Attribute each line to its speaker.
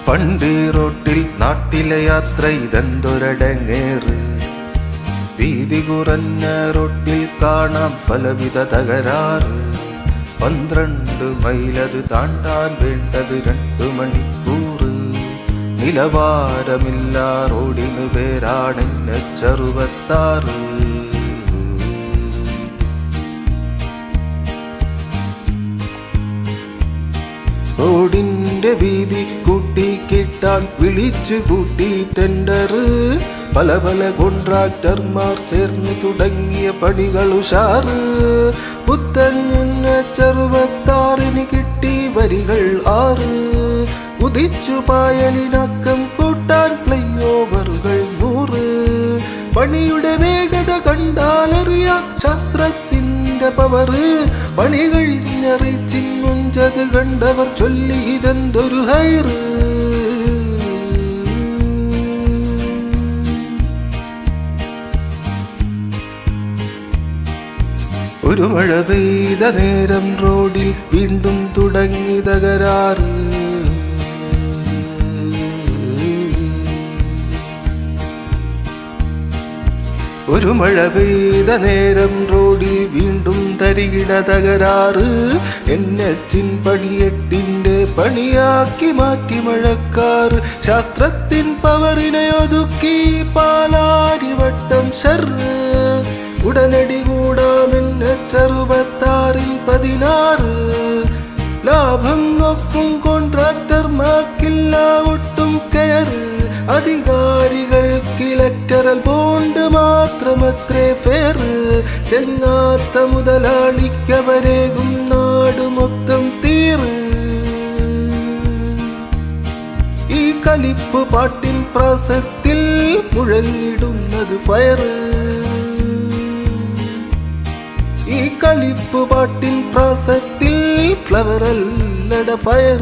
Speaker 1: പണ്ട് റോട്ടിൽ നാട്ടിലെ യാത്ര ഇതെന്തൊരടങ്ങേറ്. വീതി കുറഞ്ഞ റോട്ടിൽ കാണാം പലവിധ തകരാറ്. 12 മൈലത് താണ്ടാൻ വേണ്ടത് 2 മണിക്കൂറ്. നിലവാരമില്ല റോഡിന് പേരാണ് NH-66. റോഡിന്റെ വീതി കൂട്ടിക്കിട്ടാൻ വിളിച്ചു കൂട്ടി ടെൻഡർ. പല പല കോൺട്രാക്ടർമാർ ചേർന്ന് തുടങ്ങിയ പണികൾ ഉഷാറ്. പുത്തൻ NH-66 കിട്ടി വരികൾ 6. ഉദിച്ചു പായലിനക്കം കൂട്ടാൻ ഫ്ലൈ ഓവറുകൾ 100. പണിയുടെ വേഗത കണ്ടാലറിയാം ശാസ്ത്രത്തിന്റെ പവറ്. പണി കഴിഞ്ഞറിച്ചിന്നുഞ്ചത് കണ്ടവർ ചൊല്ലി ഇതെന്തൊരു ഹൈറ്. ഒരു മഴ പെയ്ത നേരം റോഡിൽ വീണ്ടും തുടങ്ങി തകരാറ്. ഒരു മഴ പെയ്ത നേരം റോഡിൽ വീണ്ടും തരികിട തകരാറ്. NH-ൻ പണിയെട്ടിന്റെ പണിയാക്കി മാറ്റി മഴക്കാറ്. ശാസ്ത്രത്തിൻ പവറിനെ ഒതുക്കി പാലാരിവട്ടം ഷർറ്. ഉടനടി കൂടാം NH-66 16. ലാഭം നോക്കും കോൺട്രാക്ടർമാർക്കില്ല ഒട്ടും കയറ്. അധികാരികൾക്ക് ഇലക്ടറൽ ബോണ്ട് മാത്രമത്രേ ഫെയർ. ചെങ്ങാത്ത മുതലാളിക്കവരേകും നാട് മൊത്തം തീറ്. ഈ കലിപ്പ് പാട്ടിൻ പ്രാസത്തിൽ മുഴങ്ങിടുന്നത് ഫയർ. ഈ കലിപ്പ് പാട്ടിൻ പ്രാസത്തിൽ ഫ്ലവറല്ലട ഫയർ.